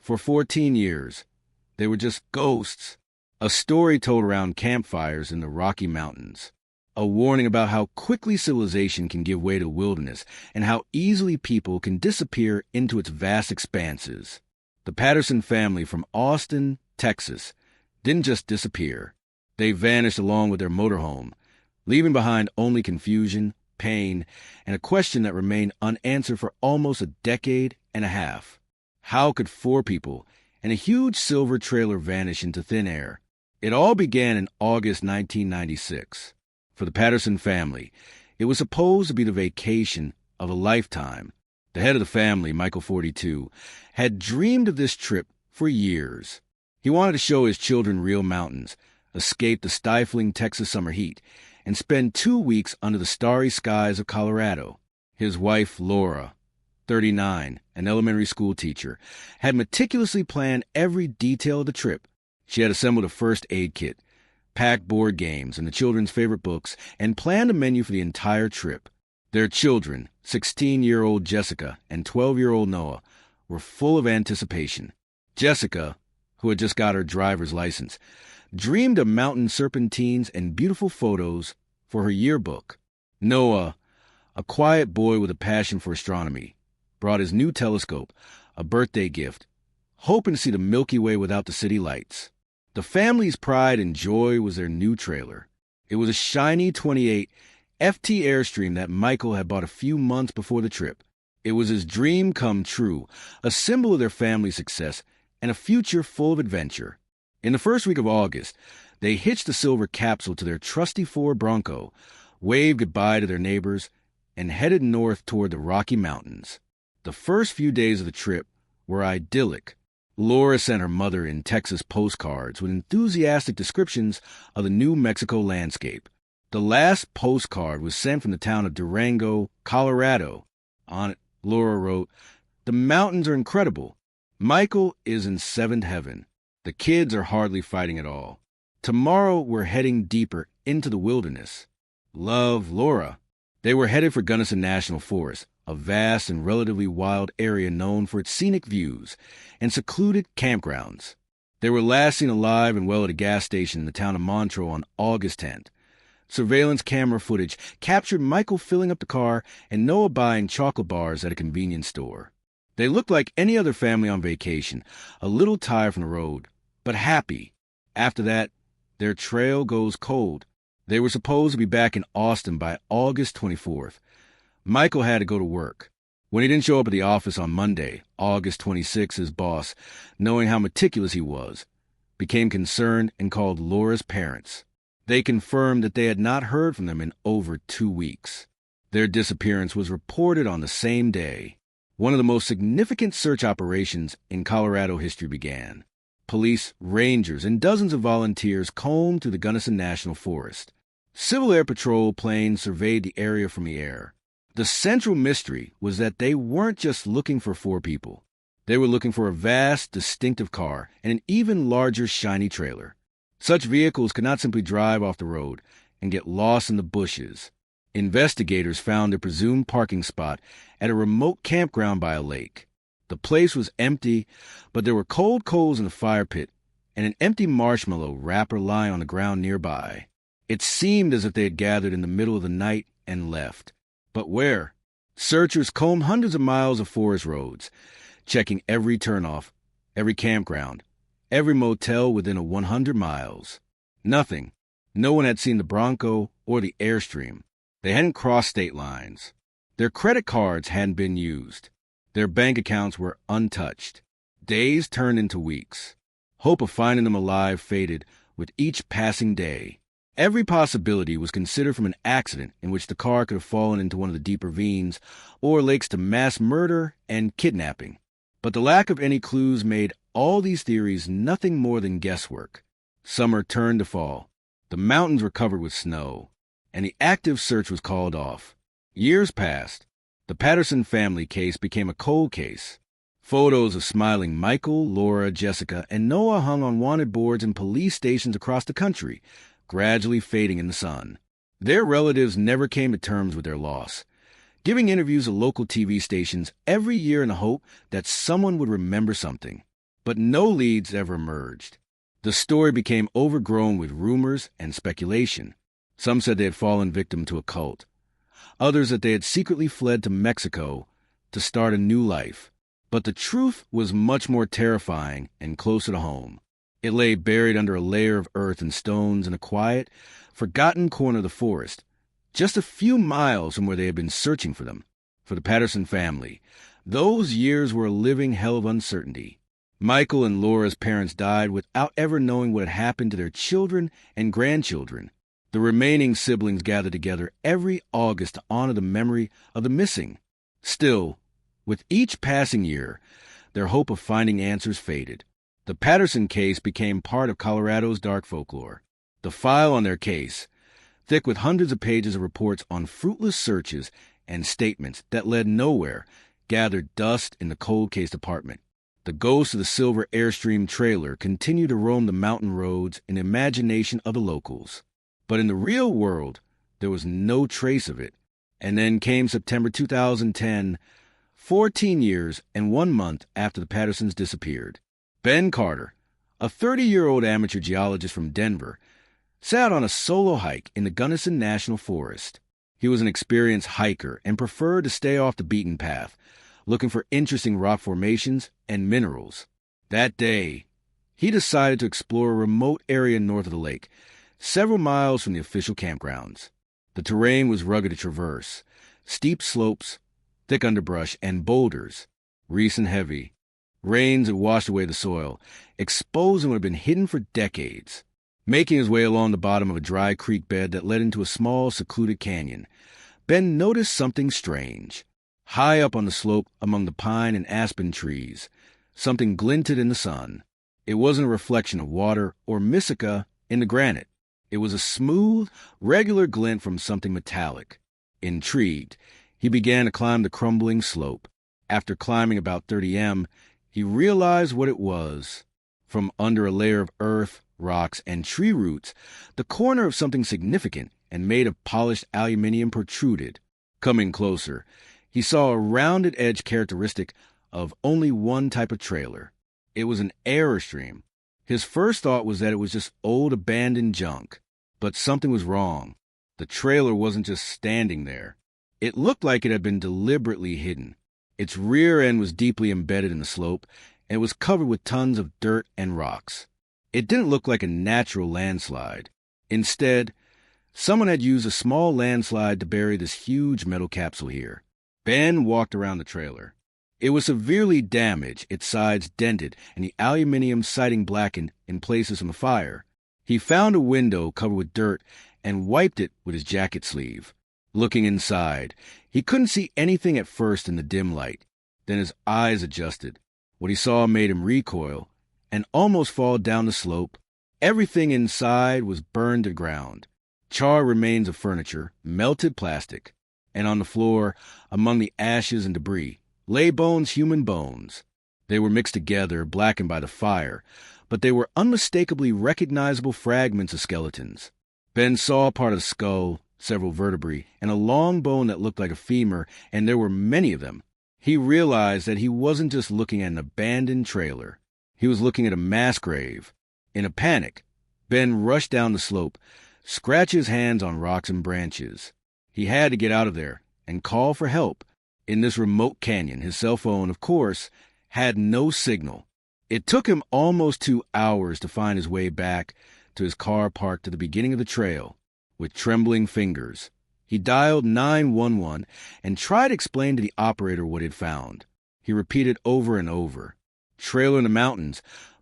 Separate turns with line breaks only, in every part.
For 14 years, they were just ghosts. A story told around campfires in the Rocky Mountains. A warning about how quickly civilization can give way to wilderness and how easily people can disappear into its vast expanses. The Patterson family from Austin, Texas, didn't just disappear. They vanished along with their motorhome, leaving behind only confusion, pain, and a question that remained unanswered for almost a decade and a half. How could 4 people and a huge silver trailer vanish into thin air? It all began in August 1996. For the Patterson family, it was supposed to be the vacation of a lifetime. The head of the family, Michael 42, had dreamed of this trip for years. He wanted to show his children real mountains, escape the stifling Texas summer heat, and spend 2 weeks under the starry skies of Colorado. His wife, Laura, 39, an elementary school teacher, had meticulously planned every detail of the trip. She had assembled a first aid kit, packed board games and the children's favorite books, and planned a menu for the entire trip. Their children, 16-year-old Jessica and 12-year-old Noah, were full of anticipation. Jessica, who had just got her driver's license, dreamed of mountain serpentines and beautiful photos for her yearbook. Noah, a quiet boy with a passion for astronomy, brought his new telescope, a birthday gift, hoping to see the Milky Way without the city lights. The family's pride and joy was their new trailer. It was a shiny 28 FT Airstream that Michael had bought a few months before the trip. It was his dream come true, a symbol of their family's success and a future full of adventure. In the first week of August, they hitched the silver capsule to their trusty Ford Bronco, waved goodbye to their neighbors, and headed north toward the Rocky Mountains. The first few days of the trip were idyllic. Laura sent her mother in Texas postcards with enthusiastic descriptions of the New Mexico landscape. The last postcard was sent from the town of Durango, Colorado. On it, Laura wrote, "The mountains are incredible. Michael is in seventh heaven. The kids are hardly fighting at all. Tomorrow we're heading deeper into the wilderness. Love, Laura." They were headed for Gunnison National Forest, a vast and relatively wild area known for its scenic views and secluded campgrounds. They were last seen alive and well at a gas station in the town of Montreux on August 10th. Surveillance camera footage captured Michael filling up the car and Noah buying chocolate bars at a convenience store. They looked like any other family on vacation, a little tired from the road, but happy. After that, their trail goes cold. They were supposed to be back in Austin by August 24th. Michael had to go to work. When he didn't show up at the office on Monday, August 26th, his boss, knowing how meticulous he was, became concerned and called Laura's parents. They confirmed that they had not heard from them in over 2 weeks. Their disappearance was reported on the same day. One of the most significant search operations in Colorado history began. Police, rangers, and dozens of volunteers combed through the Gunnison National Forest. Civil Air Patrol planes surveyed the area from the air. The central mystery was that they weren't just looking for 4 people. They were looking for a vast, distinctive car and an even larger, shiny trailer. Such vehicles could not simply drive off the road and get lost in the bushes. Investigators found their presumed parking spot at a remote campground by a lake. The place was empty, but there were cold coals in the fire pit and an empty marshmallow wrapper lying on the ground nearby. It seemed as if they had gathered in the middle of the night and left. But where? Searchers combed hundreds of miles of forest roads, checking every turnoff, every campground, every motel within a 100 miles. Nothing. No one had seen the Bronco or the Airstream. They hadn't crossed state lines. Their credit cards hadn't been used. Their bank accounts were untouched. Days turned into weeks. Hope of finding them alive faded with each passing day. Every possibility was considered from an accident in which the car could have fallen into one of the deep ravines or lakes to mass murder and kidnapping. But the lack of any clues made all these theories nothing more than guesswork. Summer turned to fall. The mountains were covered with snow, and the active search was called off. Years passed. The Patterson family case became a cold case. Photos of smiling Michael, Laura, Jessica, and Noah hung on wanted boards in police stations across the country, gradually fading in the sun. Their relatives never came to terms with their loss, giving interviews to local TV stations every year in the hope that someone would remember something. but no leads ever emerged. The story became overgrown with rumors and speculation. Some said they had fallen victim to a cult. Others that they had secretly fled to Mexico to start a new life. But the truth was much more terrifying and closer to home. It lay buried under a layer of earth and stones in a quiet, forgotten corner of the forest, just a few miles from where they had been searching for them. For the Patterson family, those years were a living hell of uncertainty. Michael and Laura's parents died without ever knowing what had happened to their children and grandchildren. The remaining siblings gathered together every August to honor the memory of the missing. Still, with each passing year, their hope of finding answers faded. The Patterson case became part of Colorado's dark folklore. The file on their case, thick with hundreds of pages of reports on fruitless searches and statements that led nowhere, gathered dust in the cold case department. The ghost of the silver Airstream trailer continued to roam the mountain roads in the imagination of the locals. But in the real world, there was no trace of it. And then came September 2010, 14 years and 1 month after the Pattersons disappeared. Ben Carter, a 30-year-old amateur geologist from Denver, set out on a solo hike in the Gunnison National Forest. He was an experienced hiker and preferred to stay off the beaten path, looking for interesting rock formations and minerals. That day, he decided to explore a remote area north of the lake, several miles from the official campgrounds. The terrain was rugged to traverse, steep slopes, thick underbrush, and boulders, recent heavy. Rains had washed away the soil, exposing what had been hidden for decades. Making his way along the bottom of a dry creek bed that led into a small, secluded canyon, Ben noticed something strange. High up on the slope among the pine and aspen trees, something glinted in the sun. It wasn't a reflection of water or mica in the granite. It was a smooth, regular glint from something metallic. Intrigued, he began to climb the crumbling slope. After climbing about 30 m, he realized what it was. From under a layer of earth, rocks, and tree roots, the corner of something significant and made of polished aluminium protruded. Coming closer, he saw a rounded edge characteristic of only one type of trailer. It was an Airstream. His first thought was that it was just old abandoned junk. But something was wrong. The trailer wasn't just standing there. It looked like it had been deliberately hidden. Its rear end was deeply embedded in the slope, and it was covered with tons of dirt and rocks. It didn't look like a natural landslide. Instead, someone had used a small landslide to bury this huge metal capsule here. Ben walked around the trailer. It was severely damaged, its sides dented, and the aluminium siding blackened in places from the fire. He found a window covered with dirt and wiped it with his jacket sleeve. Looking inside, he couldn't see anything at first in the dim light. Then his eyes adjusted. What he saw made him recoil and almost fall down the slope. Everything inside was burned to the ground. Charred remains of furniture, melted plastic, and on the floor, among the ashes and debris, lay bones, human bones. They were mixed together, blackened by the fire, but they were unmistakably recognizable fragments of skeletons. Ben saw part of the skull, several vertebrae, and a long bone that looked like a femur, and there were many of them. He realized that he wasn't just looking at an abandoned trailer. He was looking at a mass grave. In a panic, Ben rushed down the slope, scratched his hands on rocks and branches. He had to get out of there and call for help. In this remote canyon, his cell phone, of course, had no signal. It took him almost 2 hours to find his way back to his car parked at the beginning of the trail. With trembling fingers, he dialed 911 and tried to explain to the operator what he'd found. He repeated over and over. Trailer in the mountains,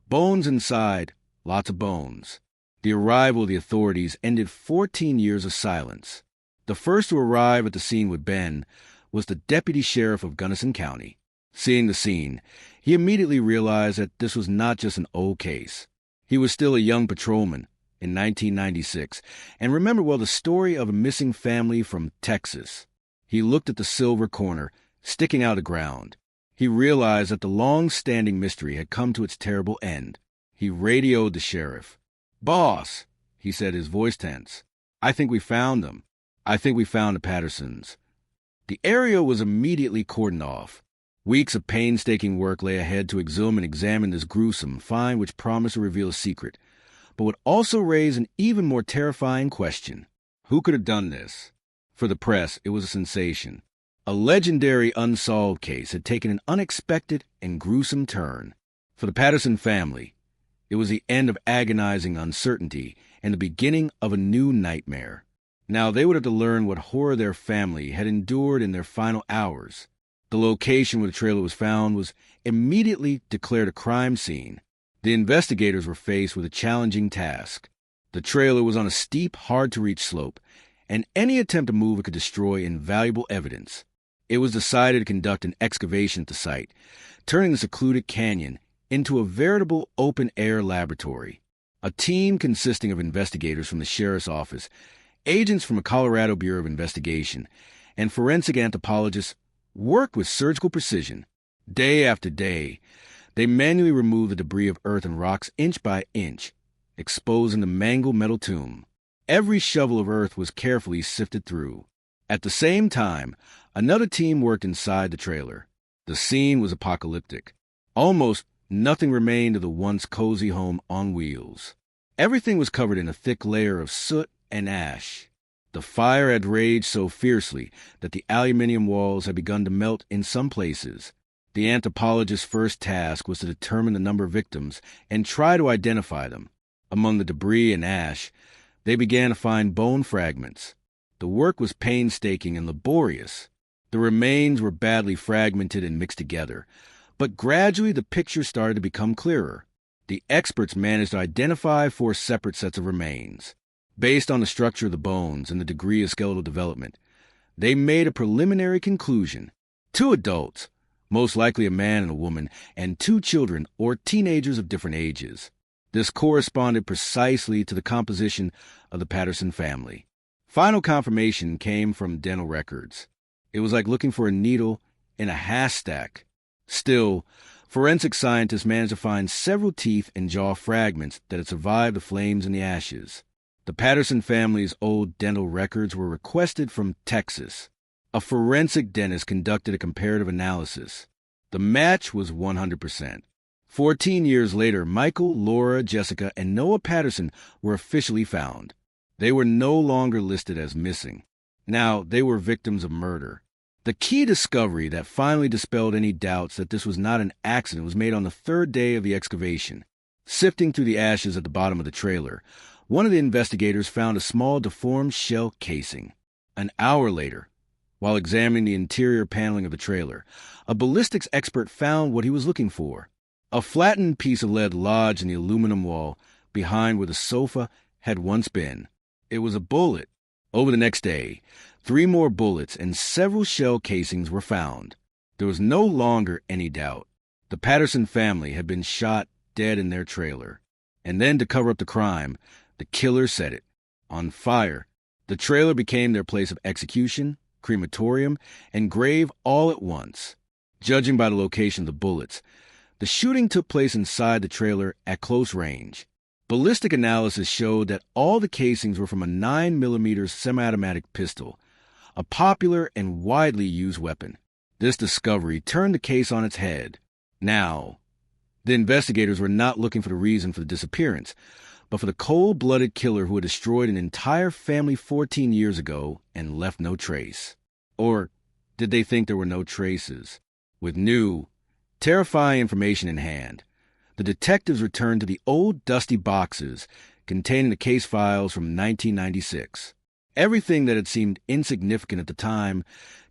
bones inside, lots of bones. The arrival of the authorities ended 14 years of silence. The first to arrive at the scene with Ben was the deputy sheriff of Gunnison County. Seeing the scene, he immediately realized that this was not just an old case. He was still a young patrolman in 1996 and remembered well the story of a missing family from Texas. He looked at the silver corner sticking out of the ground. He realized that the long-standing mystery had come to its terrible end. He radioed the sheriff. "Boss," he said, his voice tense, "I think we found them. I think we found the Pattersons." The area was immediately cordoned off. Weeks of painstaking work lay ahead to exhume and examine this gruesome find, which promised to reveal a secret, but would also raise an even more terrifying question. Who could have done this? For the press, it was a sensation. A legendary unsolved case had taken an unexpected and gruesome turn. For the Patterson family, it was the end of agonizing uncertainty and the beginning of a new nightmare. Now they would have to learn what horror their family had endured in their final hours. The location where the trailer was found was immediately declared a crime scene. The investigators were faced with a challenging task. The trailer was on a steep, hard-to-reach slope, and any attempt to move it could destroy invaluable evidence. It was decided to conduct an excavation at the site, turning the secluded canyon into a veritable open-air laboratory. A team consisting of investigators from the sheriff's office, agents from the Colorado Bureau of Investigation, and forensic anthropologists worked with surgical precision. Day after day, they manually removed the debris of earth and rocks inch by inch, exposing the mangled metal tomb. Every shovel of earth was carefully sifted through. At the same time, another team worked inside the trailer. The scene was apocalyptic. Almost nothing remained of the once cozy home on wheels. Everything was covered in a thick layer of soot and ash. The fire had raged so fiercely that the aluminium walls had begun to melt in some places. The anthropologist's first task was to determine the number of victims and try to identify them. Among the debris and ash, they began to find bone fragments. The work was painstaking and laborious. The remains were badly fragmented and mixed together, but gradually the picture started to become clearer. The experts managed to identify 4 separate sets of remains. Based on the structure of the bones and the degree of skeletal development, they made a preliminary conclusion. 2 adults, most likely a man and a woman, and 2 children or teenagers of different ages. This corresponded precisely to the composition of the Patterson family. Final confirmation came from dental records. It was like looking for a needle in a haystack. Still, forensic scientists managed to find several teeth and jaw fragments that had survived the flames and the ashes. The Patterson family's old dental records were requested from Texas. A forensic dentist conducted a comparative analysis. The match was 100%. 14 years later, Michael, Laura, Jessica, and Noah Patterson were officially found. They were no longer listed as missing. Now, they were victims of murder. The key discovery that finally dispelled any doubts that this was not an accident was made on the 3rd day of the excavation. Sifting through the ashes at the bottom of the trailer, one of the investigators found a small deformed shell casing. An hour later, while examining the interior paneling of the trailer, a ballistics expert found what he was looking for. A flattened piece of lead lodged in the aluminum wall behind where the sofa had once been. It was a bullet. Over the next day, 3 more bullets and several shell casings were found. There was no longer any doubt. The Patterson family had been shot dead in their trailer. And then, to cover up the crime, the killer set it on fire. The trailer became their place of execution, crematorium, and grave all at once. Judging by the location of the bullets, the shooting took place inside the trailer at close range. Ballistic analysis showed that all the casings were from a 9mm semi-automatic pistol, a popular and widely used weapon. This discovery turned the case on its head. Now, the investigators were not looking for the reason for the disappearance, but for the cold-blooded killer who had destroyed an entire family 14 years ago and left no trace. Or did they think there were no traces? With new, terrifying information in hand, the detectives returned to the old dusty boxes containing the case files from 1996. Everything that had seemed insignificant at the time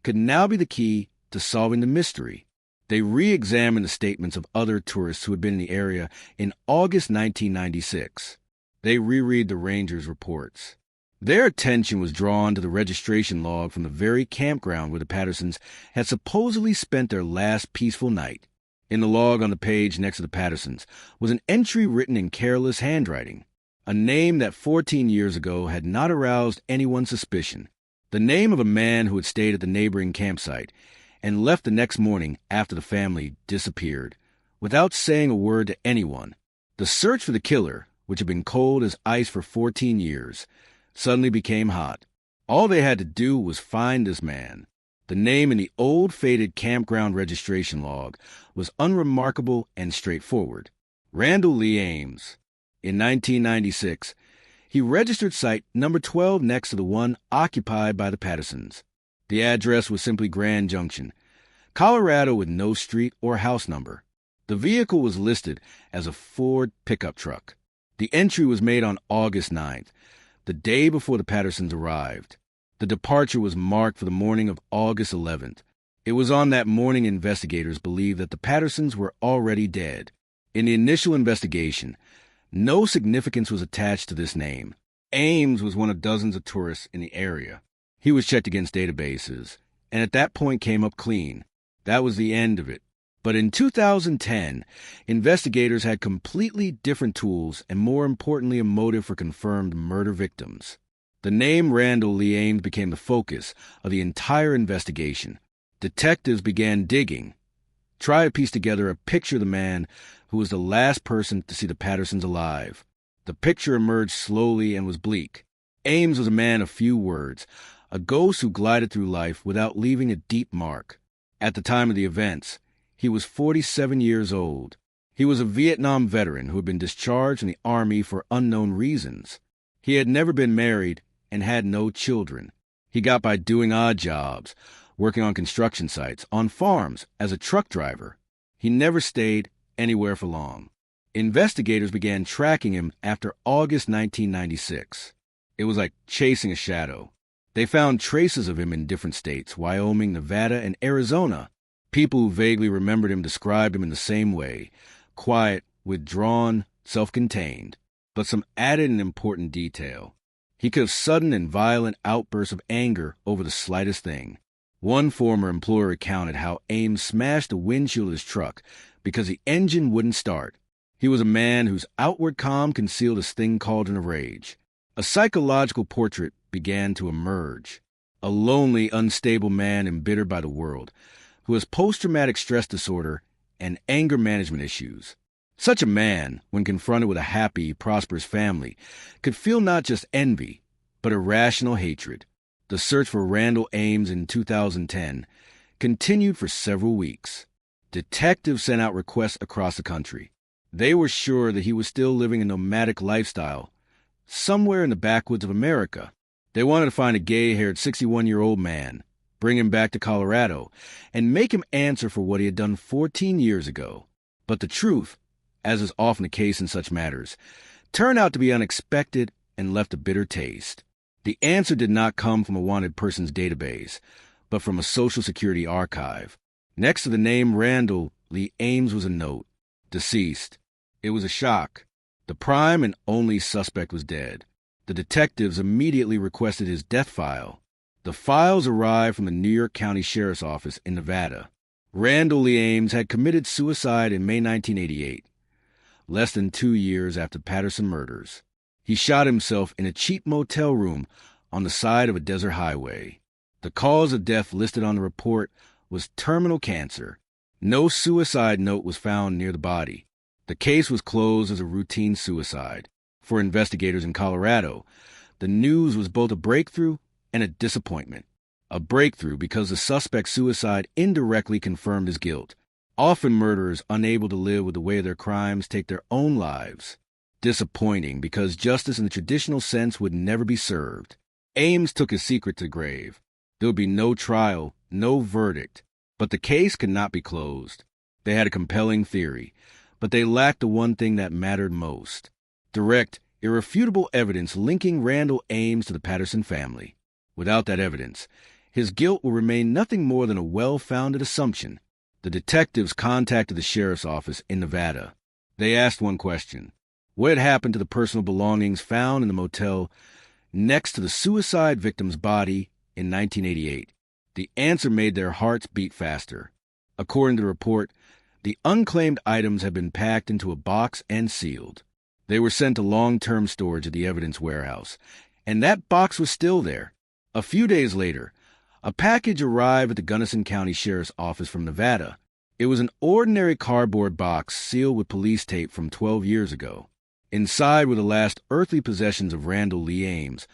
could now be the key to solving the mystery. They re-examined the statements of other tourists who had been in the area in August 1996. They reread the rangers' reports. Their attention was drawn to the registration log from the very campground where the Pattersons had supposedly spent their last peaceful night. In the log on the page next to the Pattersons was an entry written in careless handwriting, a name that 14 years ago had not aroused anyone's suspicion, the name of a man who had stayed at the neighboring campsite and left the next morning after the family disappeared, without saying a word to anyone. The search for the killer, which had been cold as ice for 14 years, suddenly became hot. All they had to do was find this man. The name in the old faded campground registration log was unremarkable and straightforward. Randall Lee Ames. In 1996, he registered site number 12 next to the one occupied by the Pattersons. The address was simply Grand Junction, Colorado, with no street or house number. The vehicle was listed as a Ford pickup truck. The entry was made on August 9th, the day before the Pattersons arrived. The departure was marked for the morning of August 11th. It was on that morning investigators believed that the Pattersons were already dead. In the initial investigation, no significance was attached to this name. Ames was one of dozens of tourists in the area. He was checked against databases, and at that point came up clean. That was the end of it. But in 2010, investigators had completely different tools and, more importantly, a motive for confirmed murder victims. The name Randall Lee Ames became the focus of the entire investigation. Detectives began digging, trying to piece together a picture of the man who was the last person to see the Pattersons alive. The picture emerged slowly and was bleak. Ames was a man of few words, a ghost who glided through life without leaving a deep mark. At the time of the events, he was 47 years old. He was a Vietnam veteran who had been discharged from the Army for unknown reasons. He had never been married and had no children. He got by doing odd jobs, working on construction sites, on farms, as a truck driver. He never stayed anywhere for long. Investigators began tracking him after August 1996. It was like chasing a shadow. They found traces of him in different states, Wyoming, Nevada, and Arizona. People who vaguely remembered him described him in the same way: quiet, withdrawn, self-contained. But some added and important detail. He could have sudden and violent outbursts of anger over the slightest thing. One former employer recounted how Ames smashed the windshield of his truck because the engine wouldn't start. He was a man whose outward calm concealed a thing called a rage. A psychological portrait began to emerge. A lonely, unstable man embittered by the world, who has post-traumatic stress disorder and anger management issues. Such a man, when confronted with a happy, prosperous family, could feel not just envy, but irrational hatred. The search for Randall Ames in 2010 continued for several weeks. Detectives sent out requests across the country. They were sure that he was still living a nomadic lifestyle somewhere in the backwoods of America. They wanted to find a gay-haired 61-year-old man, bring him back to Colorado, and make him answer for what he had done 14 years ago. But the truth, as is often the case in such matters, turned out to be unexpected and left a bitter taste. The answer did not come from a wanted persons database, but from a Social Security archive. Next to the name Randall Lee Ames was a note: deceased. It was a shock. The prime and only suspect was dead. The detectives immediately requested his death file. The files arrived from the New York County Sheriff's Office in Nevada. Randall Lee Ames had committed suicide in May 1988, less than 2 years after Patterson murders. He shot himself in a cheap motel room on the side of a desert highway. The cause of death listed on the report was terminal cancer. No suicide note was found near the body. The case was closed as a routine suicide. For investigators in Colorado, the news was both a breakthrough and a disappointment. A breakthrough because the suspect's suicide indirectly confirmed his guilt. Often murderers unable to live with the weight of their crimes take their own lives. Disappointing because justice in the traditional sense would never be served. Ames took his secret to the grave. There would be no trial, no verdict. But the case could not be closed. They had a compelling theory, but they lacked the one thing that mattered most: direct, irrefutable evidence linking Randall Ames to the Patterson family. Without that evidence, his guilt will remain nothing more than a well-founded assumption. The detectives contacted the sheriff's office in Nevada. They asked one question: what had happened to the personal belongings found in the motel next to the suicide victim's body in 1988? The answer made their hearts beat faster. According to the report, the unclaimed items had been packed into a box and sealed. They were sent to long-term storage at the evidence warehouse, and that box was still there. A few days later, a package arrived at the Gunnison County Sheriff's Office from Nevada. It was an ordinary cardboard box sealed with police tape from 12 years ago. Inside were the last earthly possessions of Randall Lee Ames,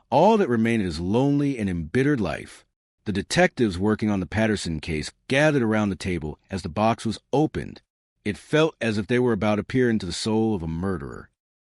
all that remained of his lonely and embittered life. The detectives working on the Patterson case gathered around the table as the box was opened. It felt as if they were about to peer into the soul of a murderer.